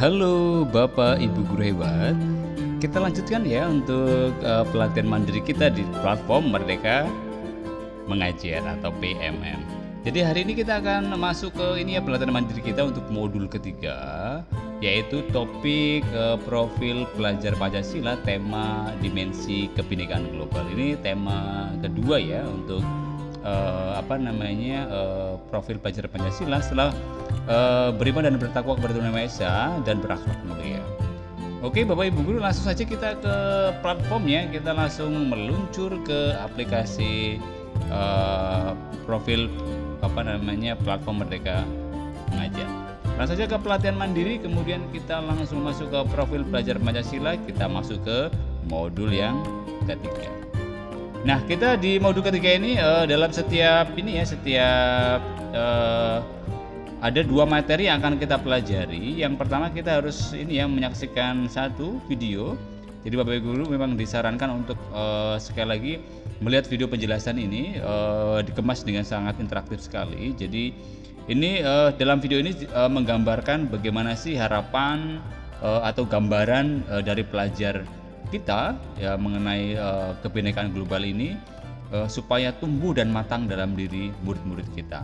Halo Bapak Ibu guru hebat. Kita lanjutkan ya untuk pelatihan mandiri kita di platform Merdeka Mengajar atau PMM. Jadi hari ini kita akan masuk ke ini ya, pelatihan mandiri kita untuk modul ketiga, yaitu topik profil pelajar Pancasila, tema dimensi kebinekaan global. Ini tema kedua ya untuk profil pelajar Pancasila setelah beriman dan bertakwa kepada Tuhan Yang Maha Esa dan berakhlak mulia. Oke Bapak Ibu guru, langsung saja kita ke platformnya. Kita langsung meluncur ke aplikasi profil platform Merdeka Mengajar. Langsung saja ke pelatihan mandiri, kemudian kita langsung masuk ke profil pelajar Pancasila. Kita masuk ke modul yang ketiga. Nah, kita di modul ketiga ini dalam setiap ada dua materi yang akan kita pelajari. Yang pertama kita harus menyaksikan satu video. Jadi Bapak Ibu guru memang disarankan untuk sekali lagi melihat video penjelasan ini, dikemas dengan sangat interaktif sekali. Jadi ini dalam video ini menggambarkan bagaimana sih harapan atau gambaran dari pelajar kita ya mengenai kebinekaan global ini supaya tumbuh dan matang dalam diri murid-murid kita.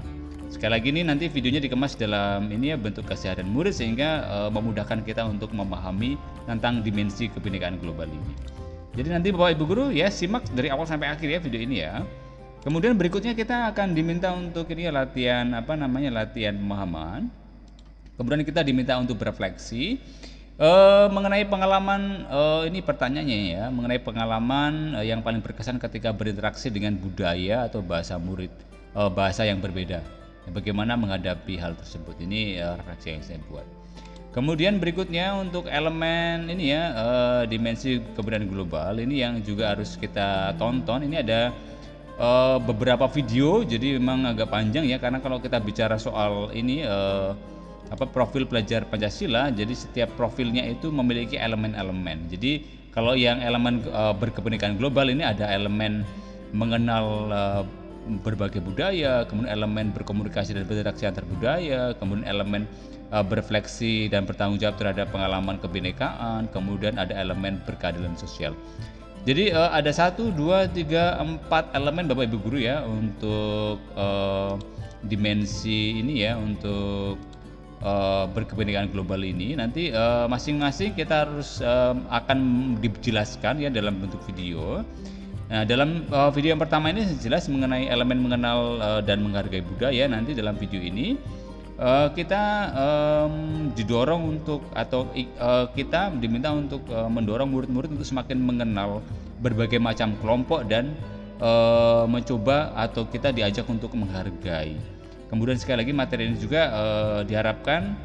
Sekali lagi ini nanti videonya dikemas dalam bentuk keseharian murid sehingga memudahkan kita untuk memahami tentang dimensi kebinekaan global ini. Jadi nanti Bapak Ibu guru ya simak dari awal sampai akhir ya video ini ya. Kemudian berikutnya kita akan diminta untuk latihan pemahaman. Kemudian kita diminta untuk berefleksi mengenai pengalaman, ini pertanyaannya ya, mengenai pengalaman yang paling berkesan ketika berinteraksi dengan budaya atau bahasa murid, bahasa yang berbeda. Bagaimana menghadapi hal tersebut? Ini refleksi yang saya buat. Kemudian berikutnya untuk elemen dimensi kebudayaan global ini yang juga harus kita tonton. Ini ada beberapa video, jadi memang agak panjang ya, karena kalau kita bicara soal ini profil pelajar Pancasila, jadi setiap profilnya itu memiliki elemen-elemen. Jadi kalau yang elemen berkebinekaan global ini ada elemen mengenal berbagai budaya, kemudian elemen berkomunikasi dan berinteraksi antar budaya, kemudian elemen berefleksi dan bertanggung jawab terhadap pengalaman kebinekaan, kemudian ada elemen berkeadilan sosial. Jadi ada 1, 2, 3, 4 elemen Bapak Ibu guru ya untuk dimensi ini ya, untuk berkebinekaan global ini. Nanti masing-masing kita harus akan dijelaskan ya dalam bentuk video. Nah, dalam video yang pertama ini jelas mengenai elemen mengenal dan menghargai budaya. Nanti dalam video ini kita didorong untuk kita diminta untuk mendorong murid-murid untuk semakin mengenal berbagai macam kelompok dan mencoba atau kita diajak untuk menghargai. Kemudian sekali lagi materi ini juga diharapkan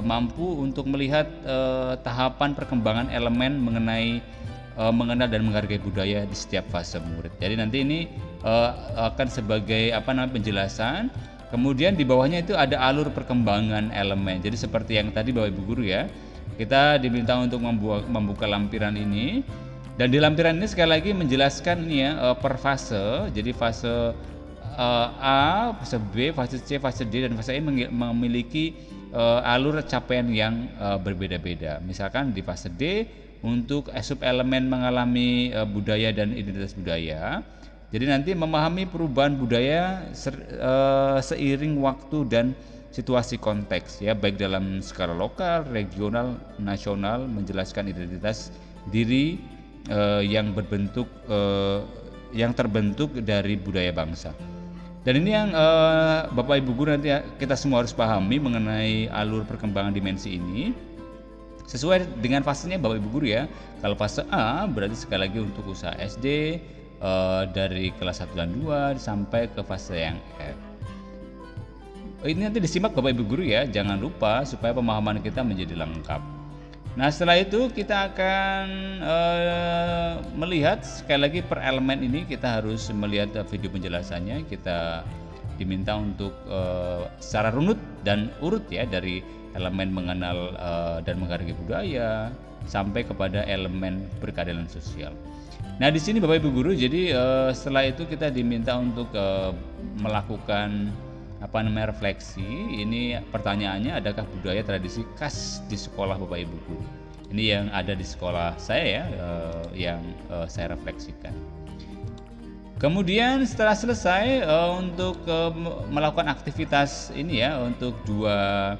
mampu untuk melihat tahapan perkembangan elemen mengenai mengenal dan menghargai budaya di setiap fase murid. Jadi nanti ini akan sebagai penjelasan. Kemudian di bawahnya itu ada alur perkembangan elemen. Jadi seperti yang tadi Bapak Ibu guru ya, kita diminta untuk membuka lampiran ini. Dan di lampiran ini sekali lagi menjelaskan per fase. Jadi fase A, fase B, fase C, fase D, dan fase E memiliki alur capaian yang berbeda-beda. Misalkan di fase D untuk sub elemen mengalami budaya dan identitas budaya. Jadi nanti memahami perubahan budaya seiring waktu dan situasi konteks ya, baik dalam skala lokal, regional, nasional, menjelaskan identitas diri yang terbentuk dari budaya bangsa. Dan ini yang Bapak Ibu guru nanti kita semua harus pahami mengenai alur perkembangan dimensi ini sesuai dengan fasenya Bapak Ibu guru ya. Kalau fase A berarti sekali lagi untuk usaha SD dari kelas 1 dan 2 sampai ke fase yang F. Ini nanti disimak Bapak Ibu guru ya, jangan lupa supaya pemahaman kita menjadi lengkap. Nah setelah itu kita akan melihat sekali lagi per elemen ini, kita harus melihat video penjelasannya. Kita diminta untuk secara runut dan urut ya, dari elemen mengenal dan menghargai budaya sampai kepada elemen berkeadilan sosial. Nah di sini Bapak Ibu guru, jadi setelah itu kita diminta untuk melakukan refleksi. Ini pertanyaannya, adakah budaya tradisi khas di sekolah Bapak Ibu guru? Ini yang ada di sekolah saya ya, yang saya refleksikan. Kemudian setelah selesai untuk melakukan aktivitas ini ya, untuk dua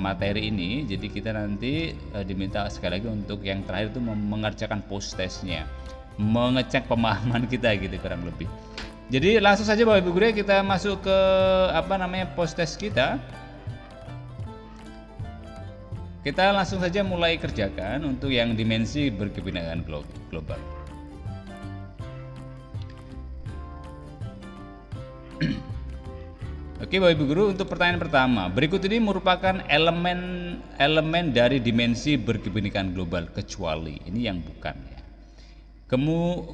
materi ini, jadi kita nanti diminta sekali lagi untuk yang terakhir itu mengerjakan post testnya, mengecek pemahaman kita gitu kurang lebih. Jadi langsung saja Bapak Ibu guru, kita masuk ke post test kita. Kita langsung saja mulai kerjakan untuk yang dimensi berkebenangan global. Oke Bapak Ibu guru, untuk pertanyaan pertama, berikut ini merupakan elemen dari dimensi berkebinekaan global kecuali, ini yang bukan ya.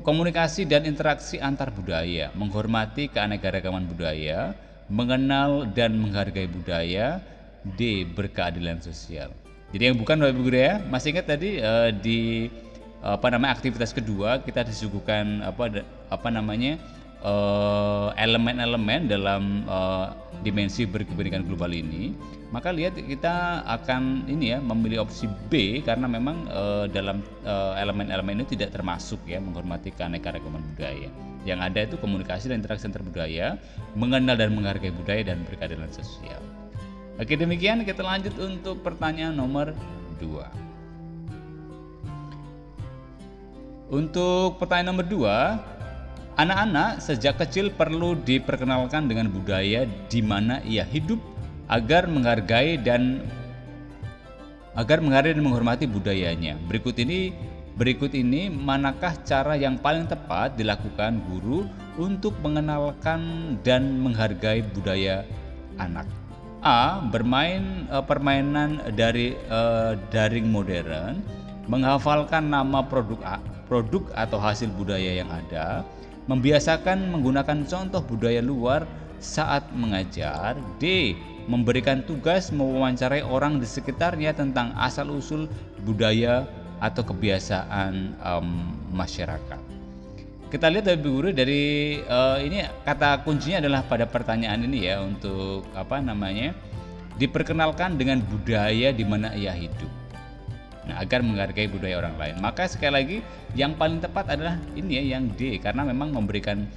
Komunikasi dan interaksi antar budaya, menghormati keanekaragaman budaya, mengenal dan menghargai budaya. D. Berkeadilan sosial. Jadi yang bukan Bapak Ibu guru ya, masih ingat tadi di aktivitas kedua kita disuguhkan elemen-elemen dalam dimensi berkebinekaan global ini. Maka lihat kita akan memilih opsi B karena memang dalam elemen-elemen ini tidak termasuk ya menghormati keanekaragaman budaya. Yang ada itu komunikasi dan interaksi antar budaya, mengenal dan menghargai budaya, dan berkeadilan sosial. Oke, demikian kita lanjut untuk pertanyaan nomor 2. Untuk pertanyaan nomor 2, anak-anak sejak kecil perlu diperkenalkan dengan budaya di mana ia hidup agar menghargai dan menghormati budayanya. Berikut ini manakah cara yang paling tepat dilakukan guru untuk mengenalkan dan menghargai budaya anak? A. Bermain permainan dari daring modern, menghafalkan nama produk atau hasil budaya yang ada, membiasakan menggunakan contoh budaya luar saat mengajar. D. Memberikan tugas mewawancarai orang di sekitarnya tentang asal-usul budaya atau kebiasaan masyarakat. Kita lihat Bapak Ibu guru dari ini kata kuncinya adalah pada pertanyaan ini ya, untuk diperkenalkan dengan budaya di mana ia hidup. Nah, agar menghargai budaya orang lain. Maka sekali lagi yang paling tepat adalah ini ya, yang D, karena memang memberikan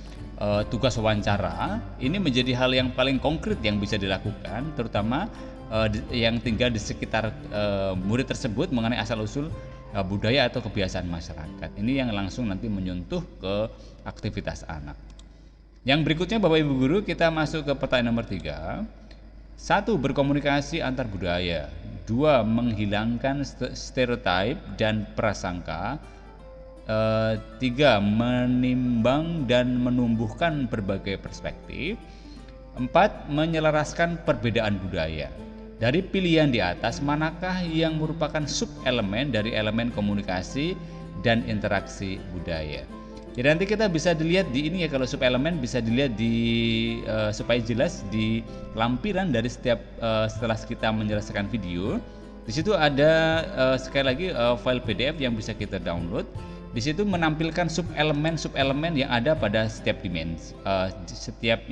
tugas wawancara ini menjadi hal yang paling konkret yang bisa dilakukan, terutama yang tinggal di sekitar murid tersebut mengenai asal-usul budaya atau kebiasaan masyarakat. Ini yang langsung nanti menyentuh ke aktivitas anak. Yang berikutnya Bapak Ibu guru, kita masuk ke pertanyaan nomor 3. 1. Berkomunikasi antar budaya. 2. Menghilangkan stereotip dan prasangka. 3. Menimbang dan menumbuhkan berbagai perspektif. 4. Menyelaraskan perbedaan budaya. Dari pilihan di atas, manakah yang merupakan sub-elemen dari elemen komunikasi dan interaksi budaya? Jadi nanti kita bisa dilihat di ini ya, kalau sub-elemen bisa dilihat di supaya jelas di lampiran dari setiap setelah kita menyelesaikan video. Di situ ada sekali lagi file PDF yang bisa kita download. Di situ menampilkan sub-elemen yang ada pada setiap dimensi, setiap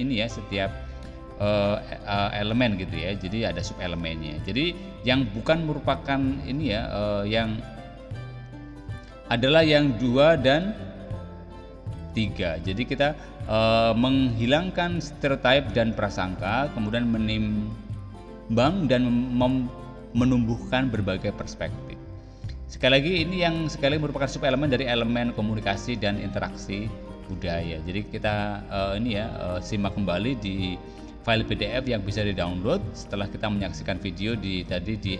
elemen gitu ya. Jadi ada sub-elemennya. Jadi yang bukan merupakan ini ya, yang adalah yang 2 dan 3. Jadi kita menghilangkan stereotip dan prasangka, kemudian menimbang dan menumbuhkan berbagai perspektif. Sekali lagi ini yang merupakan sub-elemen dari elemen komunikasi dan interaksi budaya. Jadi kita simak kembali di file PDF yang bisa di-download setelah kita menyaksikan video di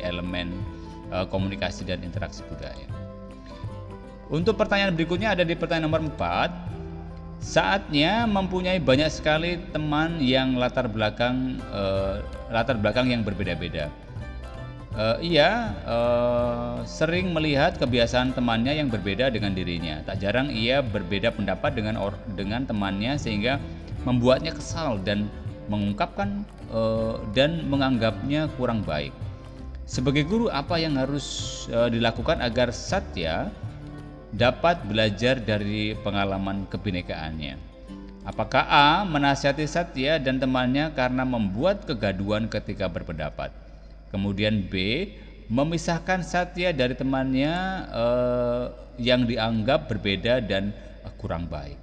elemen komunikasi dan interaksi budaya. Untuk pertanyaan berikutnya ada di pertanyaan nomor 4. Saatnya mempunyai banyak sekali teman yang latar belakang yang berbeda-beda. Ia sering melihat kebiasaan temannya yang berbeda dengan dirinya. Tak jarang ia berbeda pendapat dengan temannya sehingga membuatnya kesal dan mengungkapkan dan menganggapnya kurang baik. Sebagai guru, apa yang harus dilakukan agar Satya dapat belajar dari pengalaman kebinekaannya? Apakah A. menasihati Satya dan temannya karena membuat kegaduhan ketika berpendapat? Kemudian B. memisahkan Satya dari temannya yang dianggap berbeda dan kurang baik.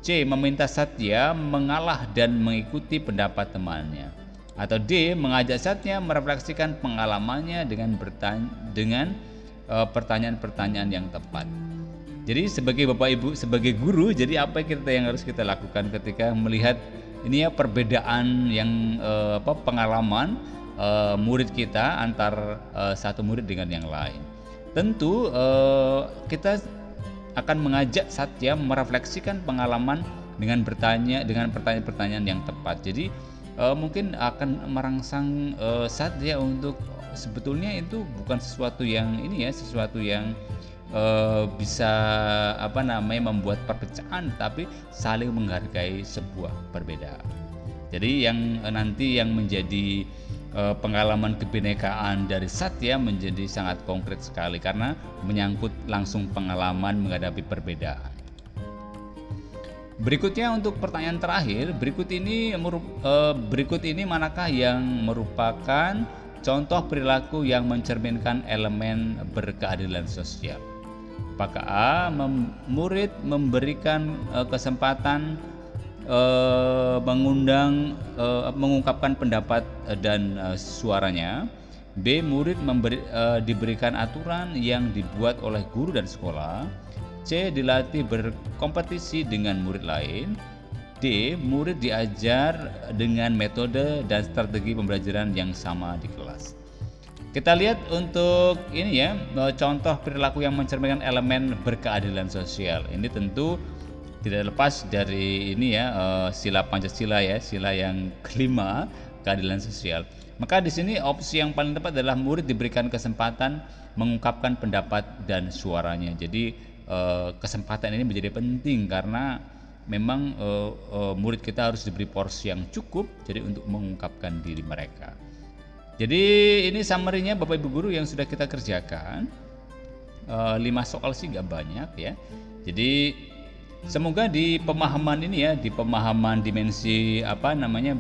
C. meminta Satya mengalah dan mengikuti pendapat temannya. Atau D. mengajak Satya merefleksikan pengalamannya dengan pertanyaan-pertanyaan yang tepat. Jadi sebagai Bapak Ibu, sebagai guru, jadi apa yang harus kita lakukan ketika melihat ini ya perbedaan yang pengalaman murid kita antar satu murid dengan yang lain. Tentu kita akan mengajak Satya merefleksikan pengalaman dengan pertanyaan-pertanyaan yang tepat. Jadi mungkin akan merangsang Satya untuk sebetulnya itu bukan sesuatu yang sesuatu yang bisa membuat perpecahan, tapi saling menghargai sebuah perbedaan. Jadi yang nanti yang menjadi pengalaman kebinekaan dari Satya menjadi sangat konkret sekali karena menyangkut langsung pengalaman menghadapi perbedaan. Berikutnya untuk pertanyaan terakhir, berikut ini manakah yang merupakan contoh perilaku yang mencerminkan elemen berkeadilan sosial? Apakah A. murid memberikan kesempatan mengungkapkan pendapat dan suaranya? B. murid diberikan aturan yang dibuat oleh guru dan sekolah? C. dilatih berkompetisi dengan murid lain? D. murid diajar dengan metode dan strategi pembelajaran yang sama di kelas. Kita lihat untuk contoh perilaku yang mencerminkan elemen berkeadilan sosial. Ini tentu tidak lepas dari sila Pancasila ya, sila yang kelima, keadilan sosial. Maka di sini opsi yang paling tepat adalah murid diberikan kesempatan mengungkapkan pendapat dan suaranya. Jadi kesempatan ini menjadi penting karena memang murid kita harus diberi porsi yang cukup jadi untuk mengungkapkan diri mereka. Jadi ini summary-nya Bapak Ibu guru yang sudah kita kerjakan. 5 soal sih nggak banyak ya. Jadi semoga di pemahaman di pemahaman dimensi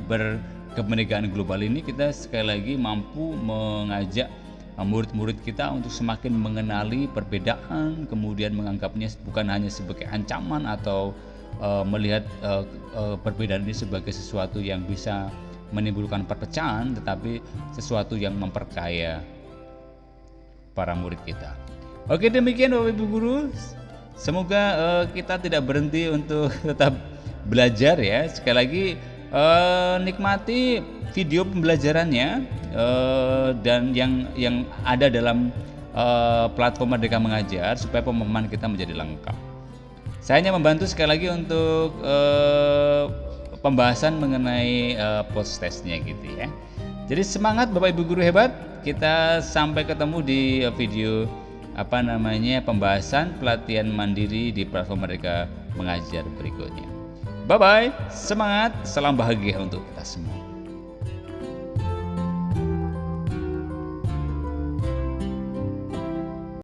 berkebinekaan global ini kita sekali lagi mampu mengajak murid-murid kita untuk semakin mengenali perbedaan, kemudian menganggapnya bukan hanya sebagai ancaman atau melihat perbedaan ini sebagai sesuatu yang bisa menimbulkan perpecahan, tetapi sesuatu yang memperkaya para murid kita. Oke, demikian Bapak Ibu guru. Semoga kita tidak berhenti untuk tetap belajar ya. Sekali lagi nikmati video pembelajarannya dan yang ada dalam platform Merdeka Mengajar supaya pemahaman kita menjadi lengkap. Saya hanya membantu sekali lagi untuk pembahasan mengenai post testnya gitu ya. Jadi semangat Bapak Ibu guru hebat. Kita sampai ketemu di video pembahasan pelatihan mandiri di platform Merdeka Mengajar berikutnya. Bye bye, semangat, salam bahagia untuk kita semua.